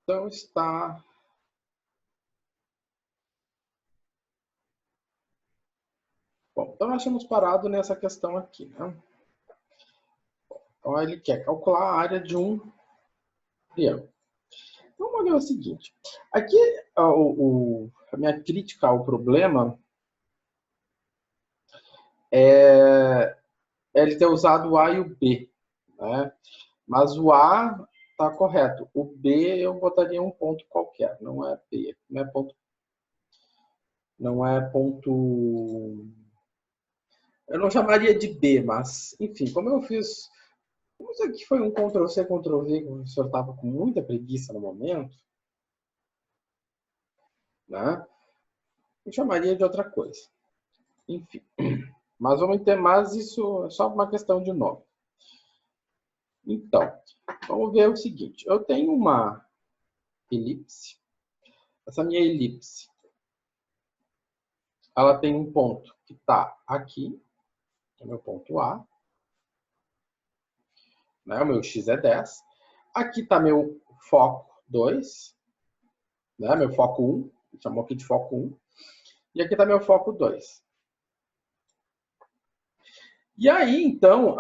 Então está... Bom, então nós tínhamos parado nessa questão aqui, né? Então ele quer calcular a área de um triângulo. Então vamos olhar o seguinte. Aqui a minha crítica ao problema é ele ter usado o A e o B, né? Mas o A está correto. O B eu botaria um ponto qualquer, não é B, não é ponto. Não é ponto. Eu não chamaria de B, mas, enfim, como eu fiz. Como isso aqui foi um Ctrl-C, Ctrl-V, que o senhor estava com muita preguiça no momento, né? Eu chamaria de outra coisa. Enfim. Mas vamos ter mais isso, é só uma questão de nome. Então, vamos ver o seguinte. Eu tenho uma elipse. Essa minha elipse, ela tem um ponto que está aqui, que é meu ponto A. Né? O meu x é 10. Aqui está meu foco 2, né? Meu foco 1, chamou aqui de foco 1. E aqui está meu foco 2. E aí, então,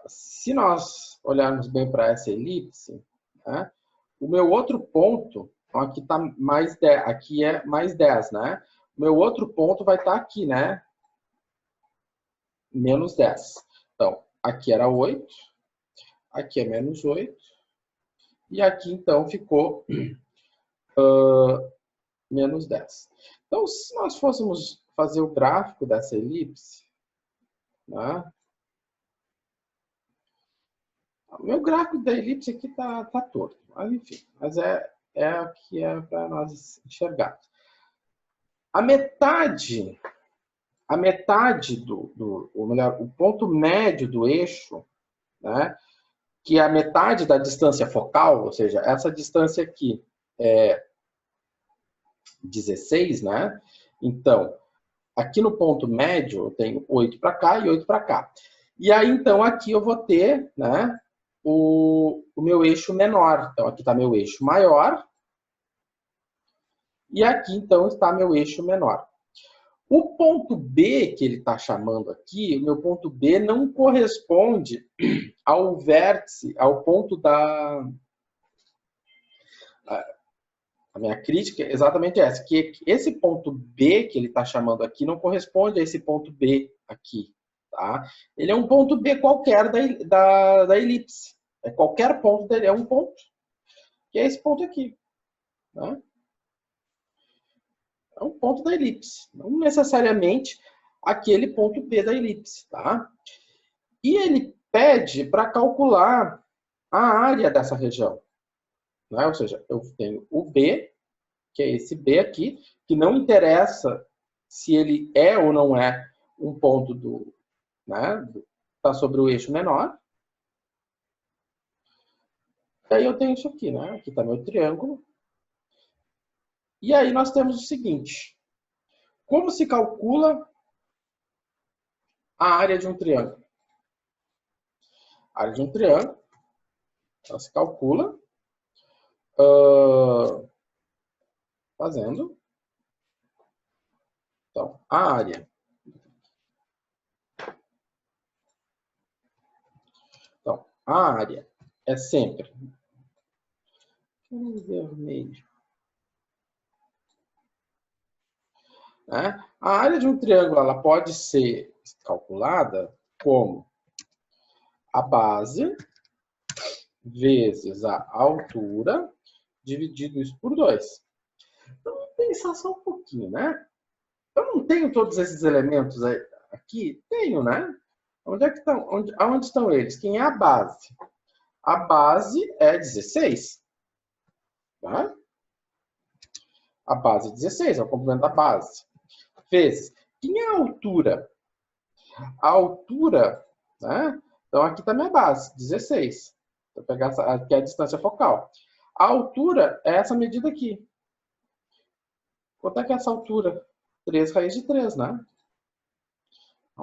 se nós olharmos bem para essa elipse, né? O meu outro ponto, então aqui está mais 10, aqui é mais 10, né? O meu outro ponto vai estar aqui, né? Menos 10. Então, aqui era 8, aqui é menos 8, e aqui, então, ficou menos 10. Então, se nós fôssemos fazer o gráfico dessa elipse, né? O meu gráfico da elipse aqui está torto, mas enfim, mas é o que é para nós enxergarmos. A metade ou melhor, o ponto médio do eixo, né? Que é a metade da distância focal, ou seja, essa distância aqui é 16, né? Então, aqui no ponto médio, eu tenho 8 para cá e 8 para cá. E aí, então, aqui eu vou ter, né, o meu eixo menor. Então, aqui está meu eixo maior. E aqui, então, está meu eixo menor. O ponto B, que ele está chamando aqui, o meu ponto B não corresponde ao vértice, ao ponto da... A minha crítica é exatamente essa, que esse ponto B que ele está chamando aqui não corresponde a esse ponto B aqui. Tá? Ele é um ponto B qualquer da elipse. É qualquer ponto dele, é um ponto, que é esse ponto aqui. Né? É um ponto da elipse, não necessariamente aquele ponto B da elipse. Tá? E ele pede para calcular a área dessa região. Né? Ou seja, eu tenho o B, que é esse B aqui, que não interessa se ele é ou não é um ponto do, né, está sobre o eixo menor. E aí eu tenho isso aqui, né? Aqui está meu triângulo. E aí nós temos o seguinte. Como se calcula a área de um triângulo? A área de um triângulo, ela se calcula fazendo, então, a área. Então, a área é sempre vermelho. Né? A área de um triângulo ela pode ser calculada como a base vezes a altura dividido isso por 2. Então, vamos pensar só um pouquinho, né? Eu não tenho todos esses elementos aqui? Tenho, né? Onde é que estão? Aonde estão eles? Quem é a base? A base é 16. Tá? A base é 16, é o complemento da base. Vezes. Quem é a altura? A altura, né? Então, aqui está minha base, 16. Vou pegar aqui a distância focal. A altura é essa medida aqui. Quanto é que é essa altura? 3 raiz de 3, né?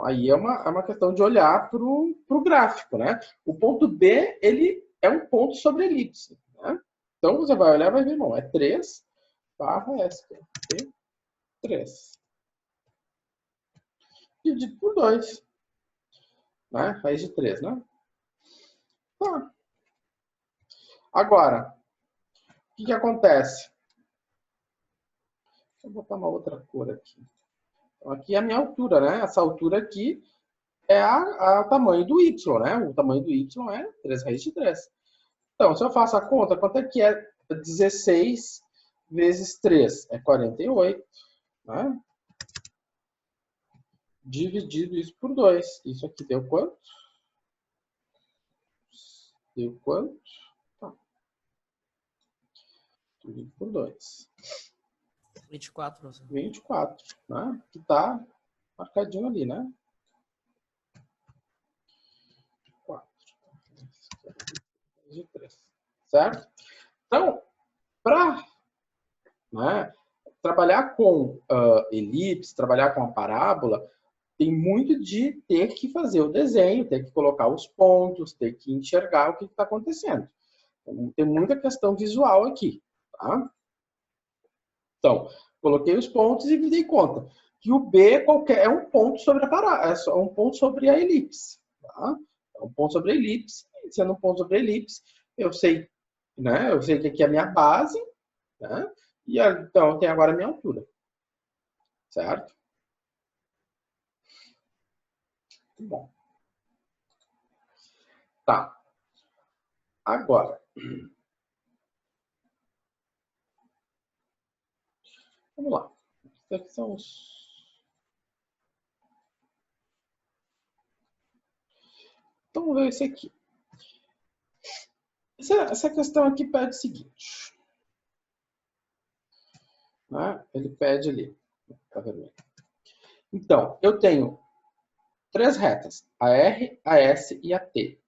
Aí é uma questão de olhar para o gráfico, né? O ponto B, ele é um ponto sobre a elipse, né? Então, você vai olhar e vai ver, bom, é 3 barra S, T, 3. Dividido por 2. Né? Raiz de 3, né? Tá. Agora, o que acontece? Deixa eu botar uma outra cor aqui. Então, aqui é a minha altura, né? Essa altura aqui é o tamanho do y, né? O tamanho do y é 3 raiz de 3. Então, se eu faço a conta, quanto é que é 16 vezes 3? É 48, né? Dividido isso por 2. Isso aqui deu quanto? Deu quanto? Tá. Dividido por 2. 24, professor. 24, né? Que tá marcadinho ali, né? 4. De 3. Certo? Então, para, né, trabalhar com elipse, trabalhar com a parábola, tem muito de ter que fazer o desenho, ter que colocar os pontos, ter que enxergar o que está acontecendo. Então, tem muita questão visual aqui. Tá? Então, coloquei os pontos e me dei conta que o B é um ponto sobre a parábola, é um ponto sobre a elipse. Tá? É um ponto sobre a elipse. Sendo um ponto sobre a elipse, eu sei, né? Eu sei que aqui é a minha base, né? E então tem agora a minha altura. Certo? Muito bom. Tá. Agora, vamos lá. Esses aqui são os... Então, vamos ver esse aqui. Essa questão aqui pede o seguinte. Né? Ele pede ali. Tá vermelho. Então, eu tenho 3 retas. A R, a S e a T.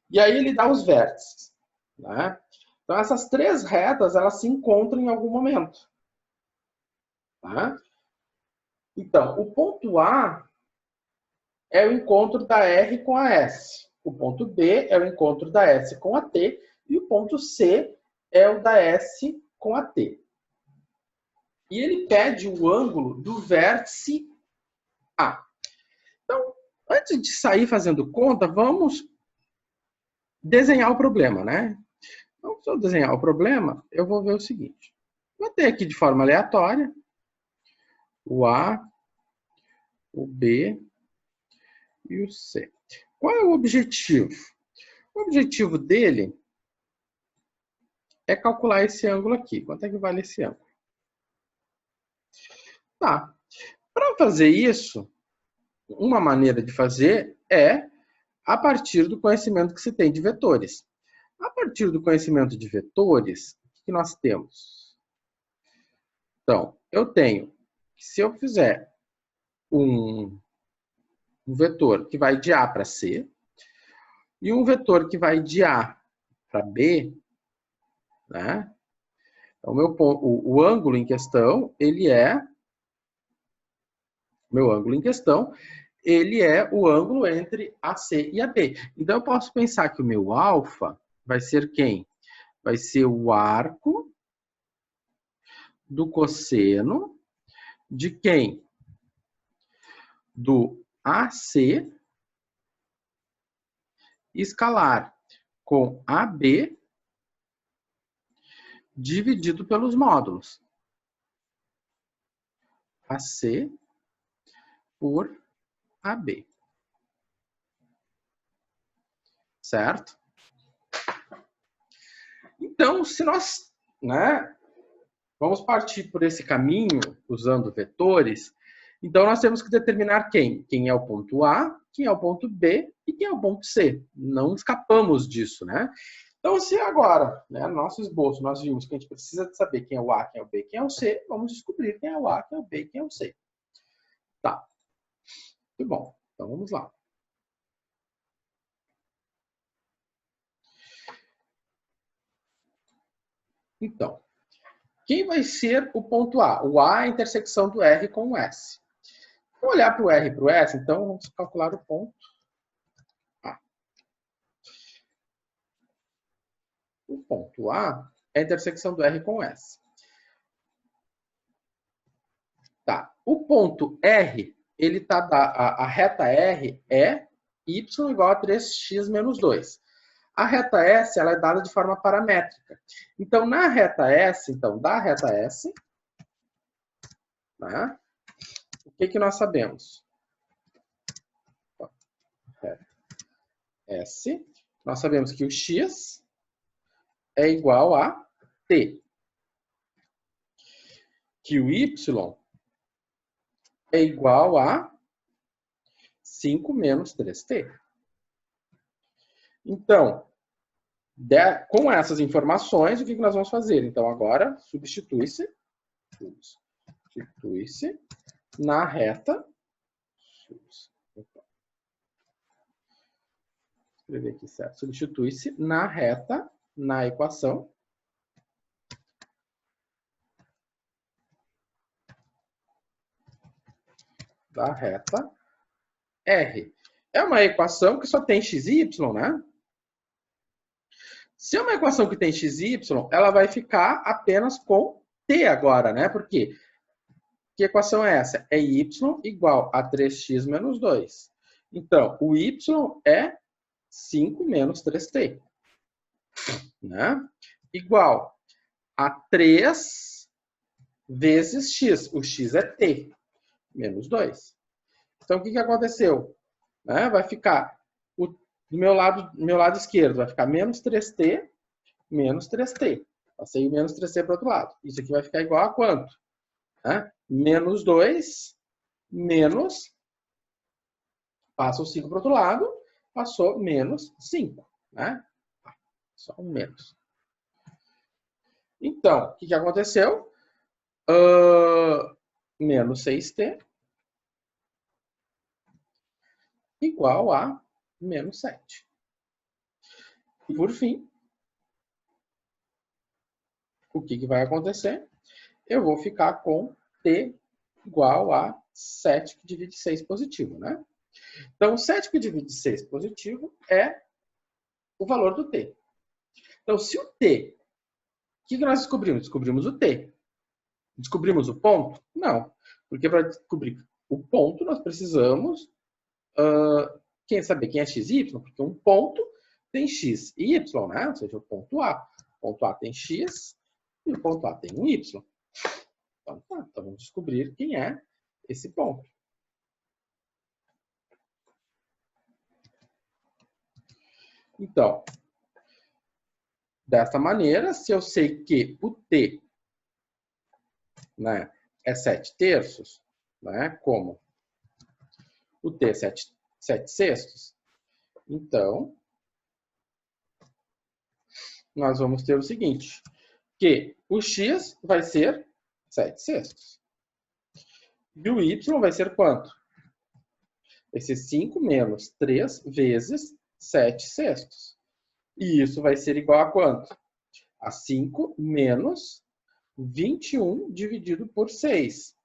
E aí ele dá os vértices. Né? Então, essas 3 retas, elas se encontram em algum momento. Tá? Então, o ponto A é o encontro da R com a S. O ponto B é o encontro da S com a T. E o ponto C é o da S com a T. E ele pede o ângulo do vértice A. Então, antes de sair fazendo conta, vamos desenhar o problema, né? Então, se eu desenhar o problema, eu vou ver o seguinte. Vou ter aqui de forma aleatória o A, o B e o C. Qual é o objetivo? O objetivo dele é calcular esse ângulo aqui. Quanto é que vale esse ângulo? Tá. Para fazer isso, uma maneira de fazer é a partir do conhecimento que se tem de vetores. A partir do conhecimento de vetores, o que nós temos? Então, eu tenho que se eu fizer um vetor que vai de A para C e um vetor que vai de A para B, né? Então, o ângulo em questão, ele é o ângulo entre a C e a B. Então, eu posso pensar que o meu alfa vai ser quem? Vai ser o arco do cosseno de quem? Do AC escalar com AB dividido pelos módulos. AC por AB. Certo? Então, se nós, né, vamos partir por esse caminho usando vetores, então nós temos que determinar quem? Quem é o ponto A, quem é o ponto B e quem é o ponto C. Não escapamos disso, né? Então, se agora, né, no nosso esboço, nós vimos que a gente precisa de saber quem é o A, quem é o B, quem é o C, vamos descobrir quem é o A, quem é o B, quem é o C. Tá. Muito bom. Então, vamos lá. Então, quem vai ser o ponto A? O A é a intersecção do R com o S. Vamos olhar para o R e para o S, então vamos calcular o ponto A. O ponto A é a intersecção do R com S. Tá. O ponto R, ele tá a reta R é y igual a 3x menos 2. A reta S, ela é dada de forma paramétrica. Então, na reta S, da reta S, né, o que nós sabemos? Reta S, nós sabemos que o x é igual a t. Que o y é igual a 5 menos 3t. Então, com essas informações, o que nós vamos fazer? Então, agora, substitui-se na reta. Escrever aqui certo. Substitui-se na reta, na equação. Da reta R. É uma equação que só tem x e y, né? Se é uma equação que tem x e y, ela vai ficar apenas com t agora, né? Por quê? Que equação é essa? É y igual a 3x menos 2. Então, o y é 5 menos 3t. Né? Igual a 3 vezes x. O x é t, menos 2. Então, o que aconteceu? Né? Vai ficar, do meu lado esquerdo, vai ficar menos 3t, menos 3t. Passei o menos 3t para o outro lado. Isso aqui vai ficar igual a quanto? Né? Menos 2, menos, passa o 5 para o outro lado, passou menos 5. Né? Só um menos. Então, o que aconteceu? Menos 6t igual a menos 7. E, por fim, o que vai acontecer? Eu vou ficar com t igual a 7 que divide 6 positivo, né? Então, 7 que divide 6 positivo é o valor do t. Então, se o t... O que nós descobrimos? Descobrimos o t. Descobrimos o ponto? Não. Porque para descobrir o ponto, nós precisamos saber quem é x e y, porque um ponto tem x e y, né? Ou seja, o ponto A. O ponto A tem x e o ponto A tem um y. Então, então vamos descobrir quem é esse ponto. Então, desta maneira, se eu sei que o t, né, é 7 terços, né, como o t é 7 sextos, então, nós vamos ter o seguinte, que o x vai ser 7 sextos. E o y vai ser quanto? Vai ser 5 menos 3 vezes 7 sextos. E isso vai ser igual a quanto? A 5 menos 21 dividido por 6.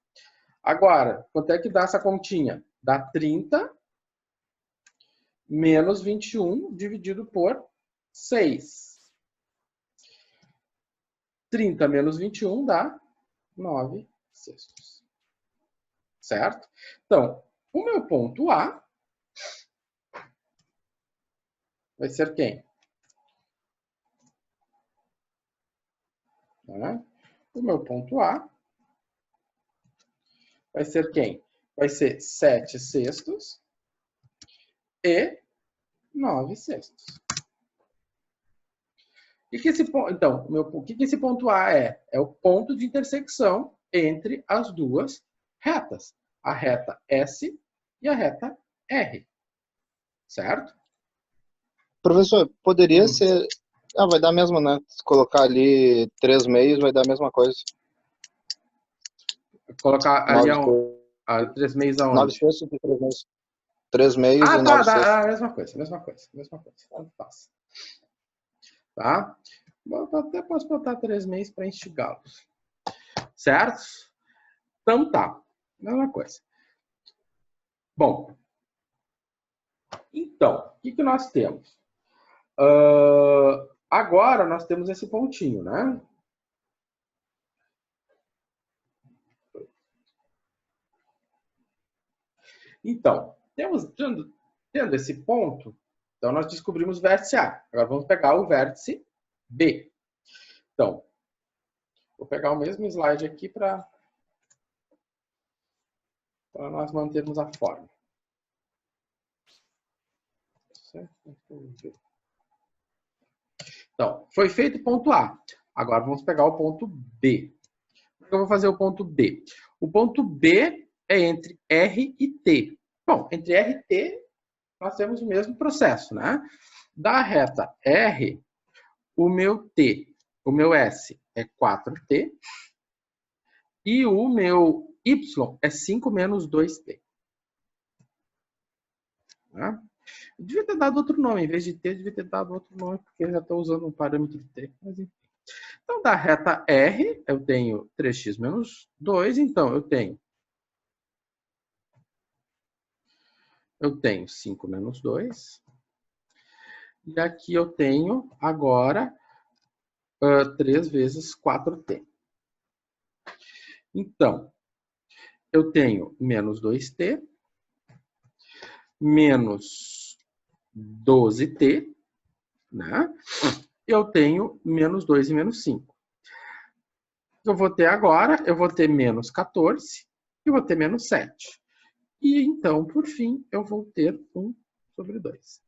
Agora, quanto é que dá essa continha? Dá 30 menos 21 dividido por 6. 30 menos 21 dá 9 sextos. Certo? Então, o meu ponto A vai ser quem? O meu ponto A vai ser quem? Vai ser 7 sextos e 9 sextos. Então, o que esse ponto A é? É o ponto de intersecção entre as duas retas. A reta S e a reta R. Certo? Professor, poderia ser... vai dar a mesma, né? Se colocar ali 3 meios, vai dar a mesma coisa. Colocar ali a 3 meios aonde? 9 sextos e 3 meios. 3 meios e 9 tá, sextos. a mesma coisa. Tanto faz. Tá? Até posso botar 3 meios para instigá-los. Certo? Então tá. Mesma coisa. Bom. Então, o que nós temos? Agora nós temos esse pontinho, né? Então, tendo esse ponto, então nós descobrimos o vértice A. Agora vamos pegar o vértice B. Então, vou pegar o mesmo slide aqui para nós mantermos a forma. Então, foi feito o ponto A. Agora vamos pegar o ponto B. Eu vou fazer o ponto B. O ponto B é entre R e T. Bom, entre R e T, nós temos o mesmo processo, né? Da reta R, o meu T, o meu S é 4T e o meu Y é 5 menos 2T. Tá? Eu devia ter dado outro nome, em vez de T, eu devia ter dado outro nome, porque eu já estou usando um parâmetro T. Mas, enfim. Então, da reta R, eu tenho 3x menos 2, então eu tenho 5 menos 2. E aqui eu tenho agora 3 vezes 4t. Então, eu tenho menos 2t, menos 12t, né? Eu tenho menos 2 e menos 5. Eu vou ter agora, eu vou ter menos 14 e vou ter menos 7. E então, por fim, eu vou ter 1 sobre 2.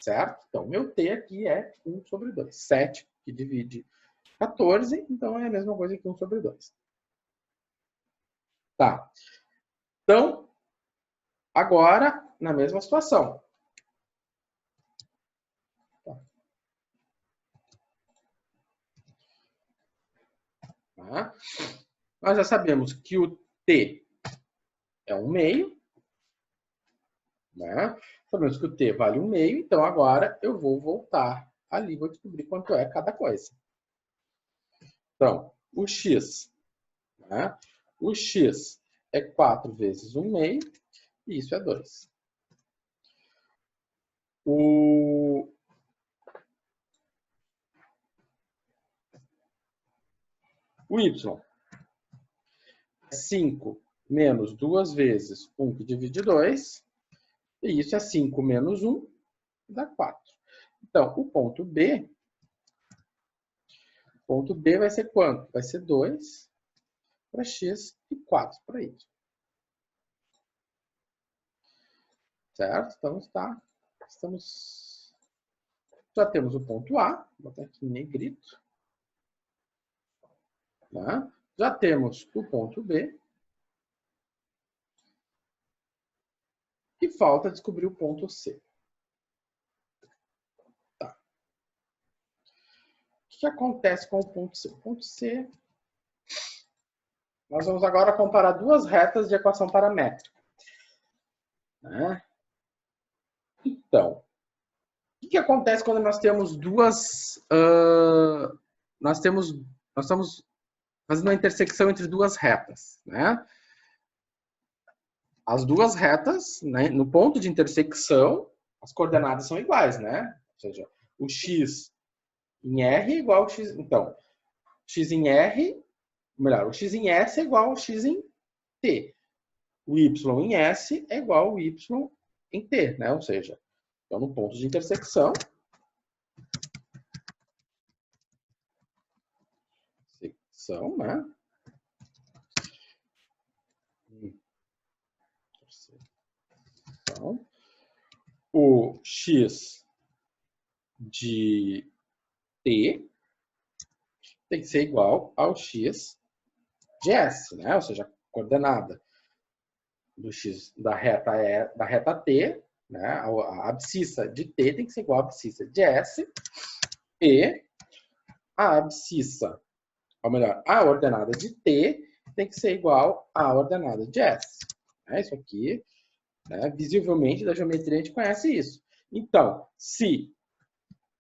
Certo? Então, meu t aqui é 1 sobre 2. 7, que divide 14, então é a mesma coisa que 1 sobre 2. Tá. Então, agora, na mesma situação. Tá? Nós já sabemos que o t é 1/2. Né? Sabemos que o t vale 1/2, então agora eu vou voltar ali, vou descobrir quanto é cada coisa. Então, o x, né? O x é 4 vezes 1/2, e isso é 2. O y é 5 menos 2 vezes 1 que divide 2, e isso é 5 menos 1, dá 4. Então, o ponto B vai ser quanto? Vai ser 2 para x e 4 para y. Certo? Então, já temos o ponto A, vou botar aqui em negrito. Né? Já temos o ponto B. E falta descobrir o ponto C. Tá. O que acontece com o ponto C? O ponto C, nós vamos agora comparar duas retas de equação paramétrica. Né? Então, o que acontece quando nós temos duas... nós estamos fazendo uma intersecção entre duas retas. Né? As duas retas, né, no ponto de intersecção, as coordenadas são iguais, né? Ou seja, o x em R é igual ao x... Então, x em R, melhor, o x em S é igual ao x em T. O y em S é igual ao y em T, né? Ou seja, então no ponto de intersecção, né? Então, o x de T tem que ser igual ao x de S, né? Ou seja, a coordenada do x da reta T, né? A abscissa de T tem que ser igual à abscissa de S, e a abscissa, ou melhor, a ordenada de T tem que ser igual à ordenada de S. Isso aqui, né, visivelmente, da geometria a gente conhece isso. Então, se,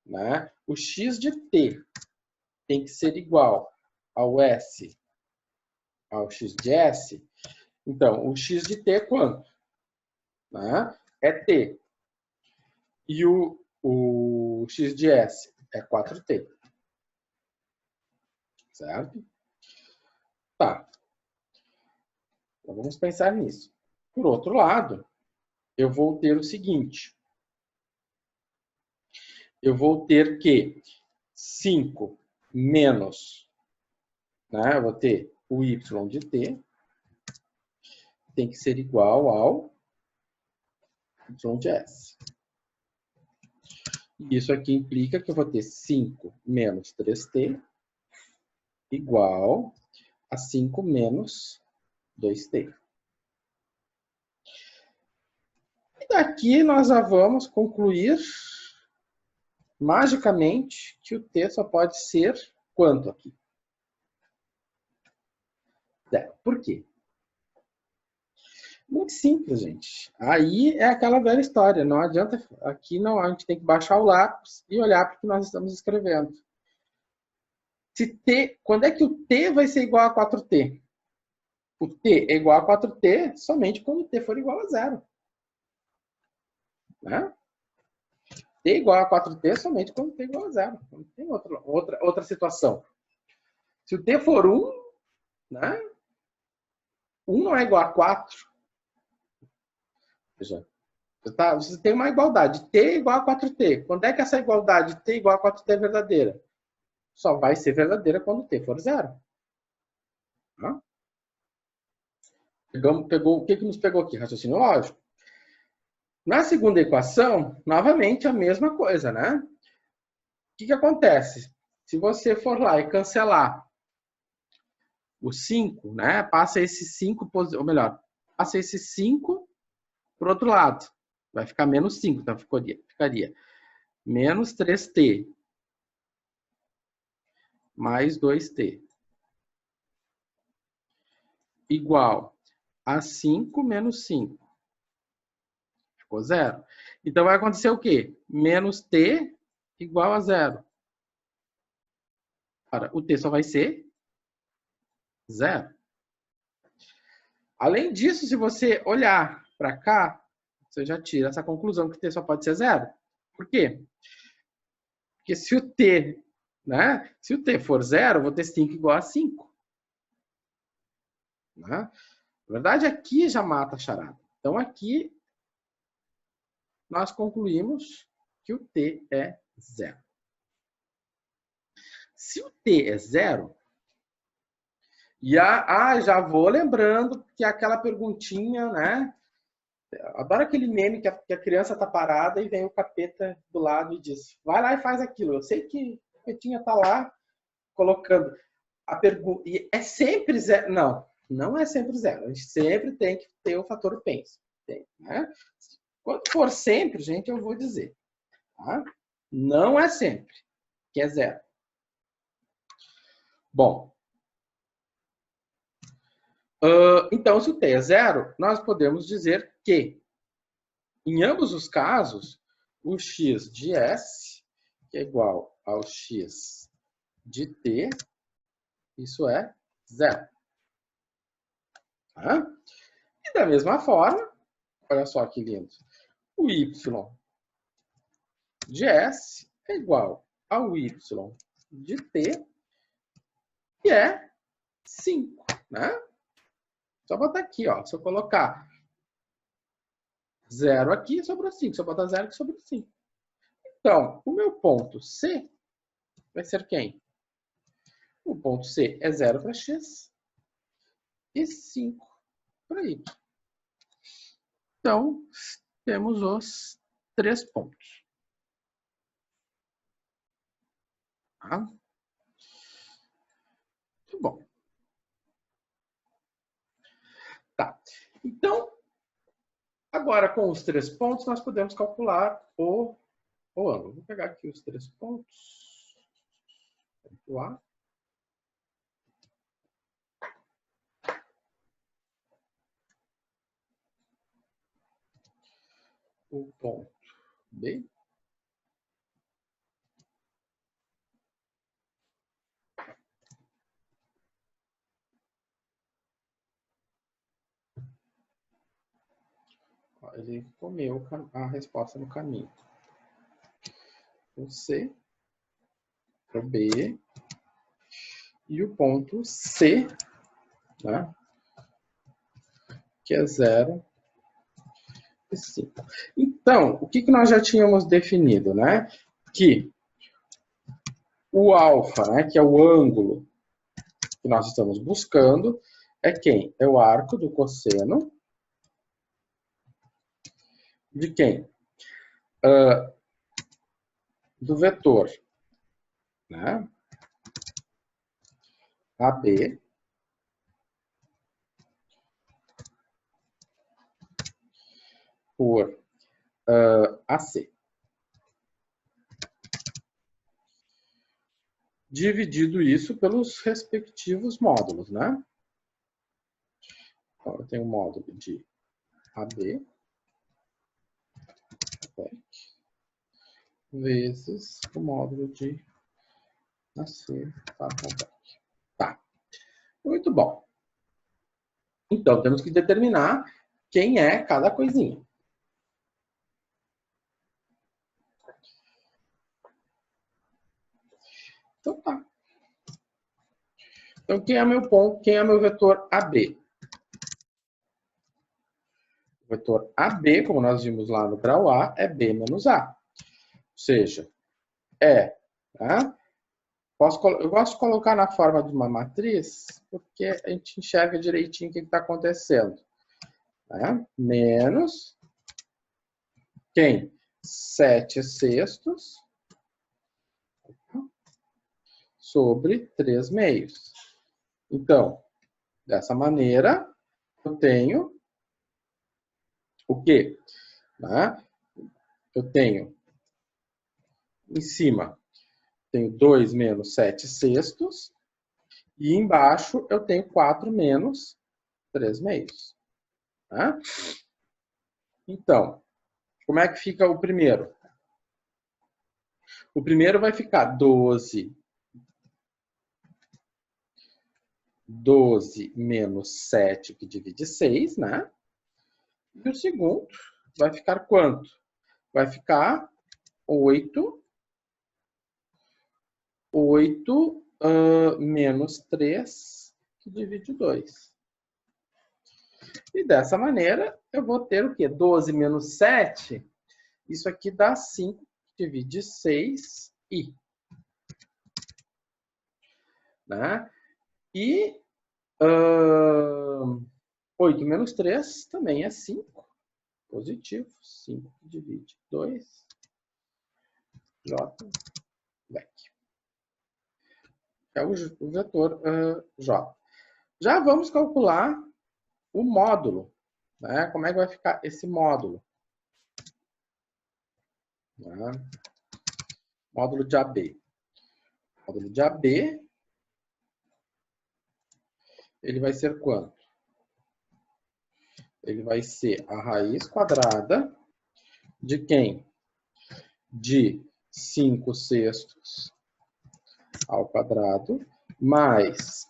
né, o x de T tem que ser igual ao S, ao x de S, então, o x de T é quanto? Né? É T. E o o x de S é 4t. Certo? Tá. Então, vamos pensar nisso. Por outro lado, eu vou ter o seguinte. Eu vou ter que 5 menos, né? Eu vou ter o y de t, tem que ser igual ao y de S. Isso aqui implica que eu vou ter 5 menos 3t igual a 5 menos 2t. E daqui nós já vamos concluir magicamente que o t só pode ser quanto aqui? 0. Por quê? Muito simples, gente. Aí é aquela velha história. Não adianta. Aqui não, a gente tem que baixar o lápis e olhar para o que nós estamos escrevendo. Se t, quando é que o t vai ser igual a 4t? O t é igual a 4t somente quando o t for igual a 0. Né? T igual a 4t somente quando t é igual a 0. Não tem outra situação. Se o t for 1, né? 1 não é igual a 4. Veja, você tem uma igualdade. T é igual a 4t. Quando é que essa igualdade t igual a 4t é verdadeira? Só vai ser verdadeira quando t for 0. Tá? O que nos pegou aqui? Raciocínio lógico. Na segunda equação, novamente a mesma coisa, né? O que acontece? Se você for lá e cancelar o 5, né? Passa esse 5, ou melhor, passa esse 5 para o outro lado. Vai ficar menos 5, então ficaria menos 3t mais 2t igual a 5 menos 5. Ficou 0. Então vai acontecer o quê? Menos t igual a 0. Ora, o t só vai ser 0. Além disso, se você olhar para cá, você já tira essa conclusão que o t só pode ser 0. Por quê? Porque se o t, né? Se o t for 0, eu vou ter 5 igual a 5. Né? Na verdade, aqui já mata a charada. Então, aqui nós concluímos que o t é 0. Se o t é 0, já vou lembrando que aquela perguntinha, né? Adoro aquele meme que a criança tá parada e vem o capeta do lado e diz: vai lá e faz aquilo. Eu sei que o capetinha tá lá colocando a pergunta. E é sempre 0. Não é sempre 0. A gente sempre tem que ter o fator pensa. Né? Quando for sempre, gente, eu vou dizer. Tá? Não é sempre que é 0. Bom. Então, se o t é 0, nós podemos dizer que, em ambos os casos, o x de S, que é igual ao x de t, isso é 0. Tá? E da mesma forma, olha só que lindo, o y de S é igual ao y de t, que é 5. Né? Só botar aqui, ó. Se eu colocar 0 aqui, sobra 5. Se eu botar 0 aqui, sobra 5. Então, o meu ponto C vai ser quem? O ponto C é 0 para x e 5 para y. Então, temos os 3 pontos. Tá? Muito bom. Tá. Então, agora com os 3 pontos, nós podemos calcular o ângulo. Vou pegar aqui os 3 pontos. Ponto A. O ponto B. Ele comeu a resposta no caminho. o C, o B e o ponto C, né? Que é 0 e 5. Então, o que nós já tínhamos definido, né? Que o alfa, né, que é o ângulo que nós estamos buscando, é quem? É o arco do cosseno de quem? Do vetor, né? AB por AC. Dividido isso pelos respectivos módulos, né? Então, eu tenho o módulo de AB vezes o módulo de AC. Tá. Muito bom. Então, temos que determinar quem é cada coisinha. Então, tá. Então, quem é meu ponto? Quem é meu vetor AB? O vetor AB, como nós vimos lá no grau A, é B menos A. Ou seja, tá? Eu gosto de colocar na forma de uma matriz, porque a gente enxerga direitinho o que está acontecendo. Né? Menos quem? 7/6 sobre 3/2. Então, dessa maneira, eu tenho o quê? Né? Eu tenho em cima, tenho 2 menos 7/6 e embaixo eu tenho 4 menos 3/2. Tá? Então, como é que fica o primeiro? O primeiro vai ficar 12 menos 7, que divide 6, né? E o segundo vai ficar quanto? Vai ficar 8 menos 3, que divide 2. E dessa maneira, eu vou ter o quê? 12 menos 7, isso aqui dá 5, que divide 6, i. Né? E 8 menos 3 também é 5. Positivo. 5 que divide 2. J. Vec. É o vetor J. Já vamos calcular o módulo. Né? Como é que vai ficar esse módulo? Né? Módulo de AB. Módulo de AB, ele vai ser quanto? Ele vai ser a raiz quadrada de quem? De 5/6 ao quadrado, mais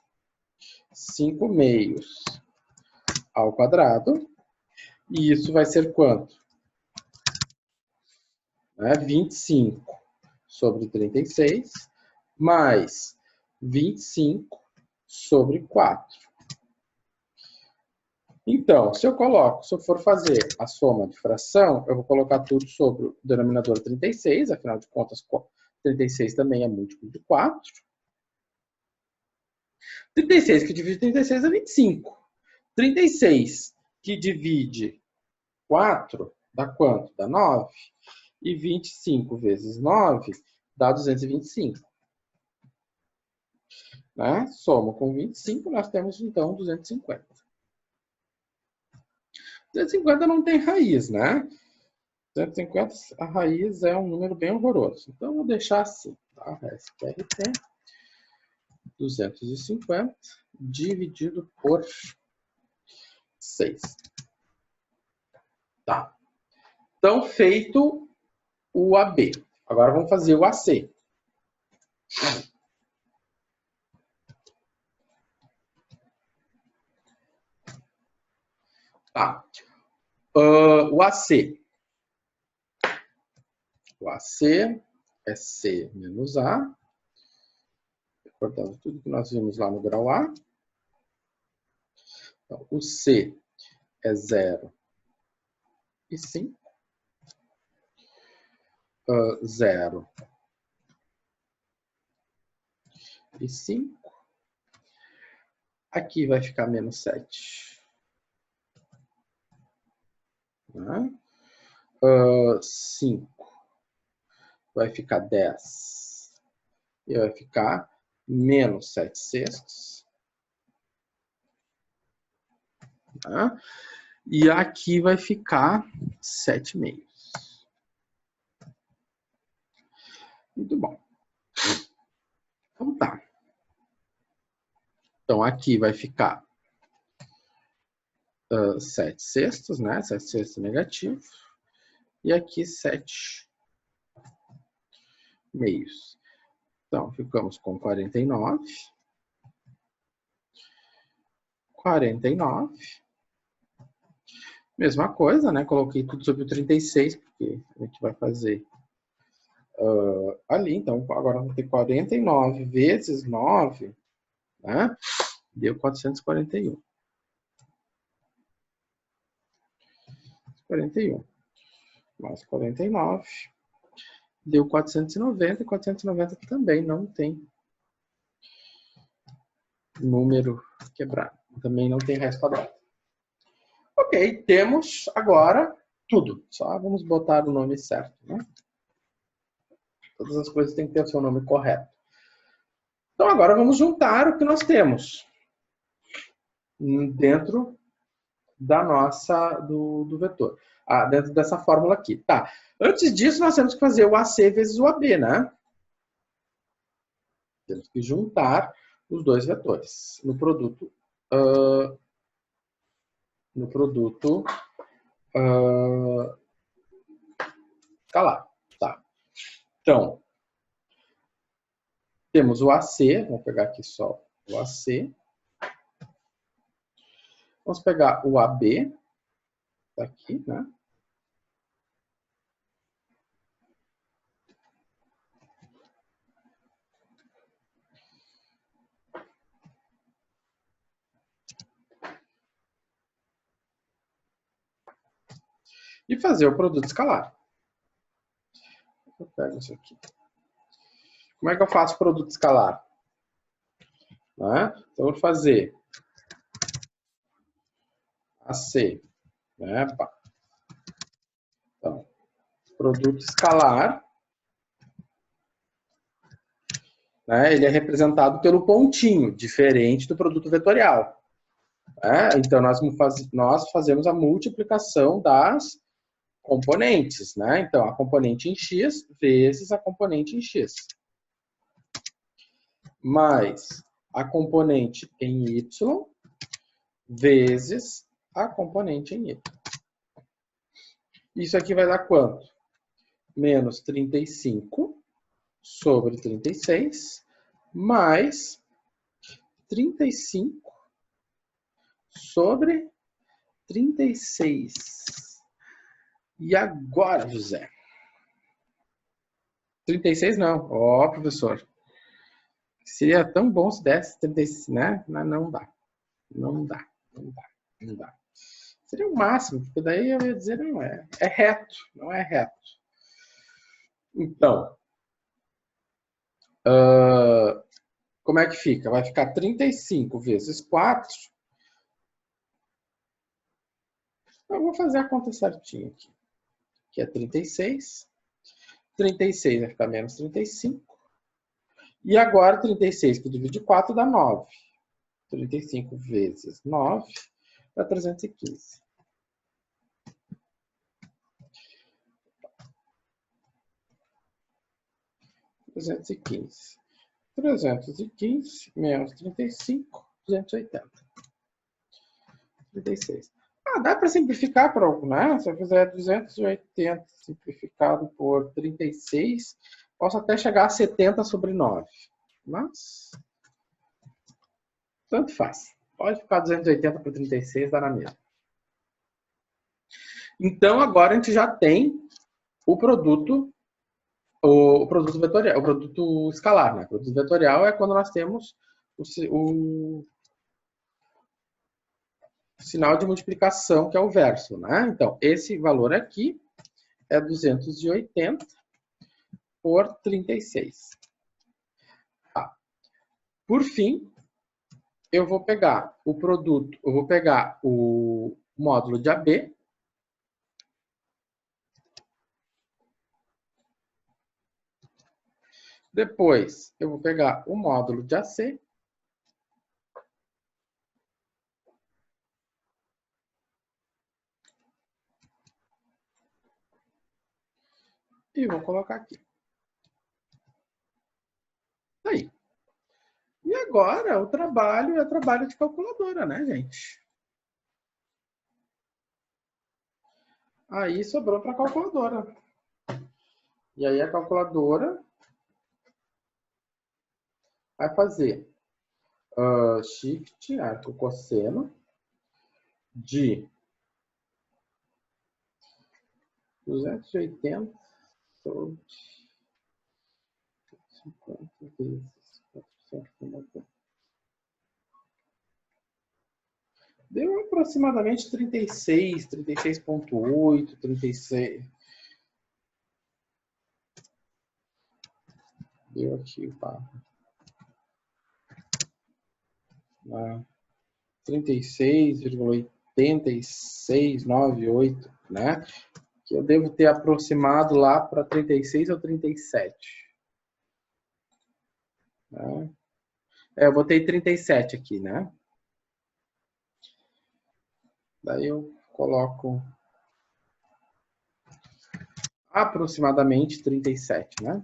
5/2 ao quadrado, e isso vai ser quanto? 25 sobre 36, mais 25 sobre 4. Então, se eu for fazer a soma de fração, eu vou colocar tudo sobre o denominador 36, afinal de contas, 36 também é múltiplo de 4. 36 que divide 36 é 25. 36 que divide 4 dá quanto? Dá 9. E 25 vezes 9 dá 225. Né? Soma com 25, nós temos então 250. 250 não tem raiz, né? 250, a raiz é um número bem horroroso. Então, eu vou deixar assim, tá? SQRT 250 dividido por 6. Tá. Então, feito o AB. Agora, vamos fazer o AC. Tá. O AC. O AC é C menos A. Recordando tudo que nós vimos lá no grau A. Então, o C é 0 e 5. 0 e 5. Aqui vai ficar menos 7. Né? 5 vai ficar 10. E vai ficar menos 7 sextos. Né? E aqui vai ficar 7 meios. Muito bom. Então tá. Então aqui vai ficar 7 sextos, né? 7 sextos negativo. E aqui 7 meios. Então ficamos com 49. 49. Mesma coisa, né? Coloquei tudo sobre o 36, porque a gente vai fazer ali. Então agora vamos ter 49 vezes 9, né? Deu 441. 41. Mais 49. Deu 490. E 490 também não tem número quebrado. Também não tem raiz quadrada. Ok, temos agora tudo. Só vamos botar o nome certo, né? Todas as coisas têm que ter o seu nome correto. Então agora vamos juntar o que nós temos dentro da nossa, do vetor. Dentro dessa fórmula aqui. Tá. Antes disso, nós temos que fazer o AC vezes o AB, né? Temos que juntar os dois vetores no produto escalar. Tá. Então, temos o AC, vamos pegar aqui só o AC. Vamos pegar o AB, tá aqui, né? E fazer o produto escalar. Eu pego isso aqui. Como é que eu faço produto escalar? Né? Então, eu vou fazer AC. Né? Então, produto escalar. Né? Ele é representado pelo pontinho, diferente do produto vetorial. Né? Então, nós fazemos a multiplicação das componentes. Né? Então, a componente em x vezes a componente em x. Mais a componente em y vezes a componente em y. Isso aqui vai dar quanto? Menos 35 sobre 36, mais 35 sobre 36. E agora, José? 36 não. Ó, professor. Seria tão bom se desse 36, né? Não dá. Não dá. Não dá. Não dá. Seria o máximo, porque daí eu ia dizer, não é. É reto, não é reto. Então, como é que fica? Vai ficar 35 vezes 4. Eu vou fazer a conta certinha aqui. Que é 36. 36 vai ficar menos 35. E agora 36 que divide 4 dá 9. 35 vezes 9 dá 315. 315. 315 menos 35, 280. 36. Dá para simplificar para algo, né? Se eu fizer 280 simplificado por 36, posso até chegar a 70 sobre 9. Mas, tanto faz. Pode ficar 280 por 36, dá na mesma. Então, agora a gente já tem o produto o produto vetorial, o produto escalar, né? O produto vetorial é quando nós temos o sinal de multiplicação, que é o verso, né? Então, esse valor aqui é 280 por 36. Tá. Por fim, eu vou pegar o produto, eu vou pegar o módulo de AB, depois eu vou pegar o módulo de AC, e vou colocar aqui. Aí. E agora o trabalho é trabalho de calculadora, né, gente? Aí sobrou para a calculadora. E aí a calculadora vai fazer shift, arco cosseno, de 280 sobre 50 vezes 490. Deu aproximadamente 36, 36,8, 36. Deu aqui, tá? 36,8698, né? Que eu devo ter aproximado lá para 36 ou 37. Né? Eu botei 37 aqui, né? Daí eu coloco aproximadamente 37, né?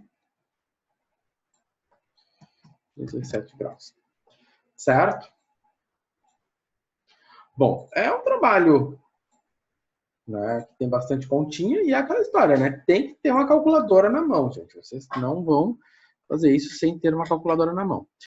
37 graus. Certo? Bom, é um trabalho, né, que tem bastante continha e é aquela história, né? Tem que ter uma calculadora na mão, gente. Vocês não vão fazer isso sem ter uma calculadora na mão.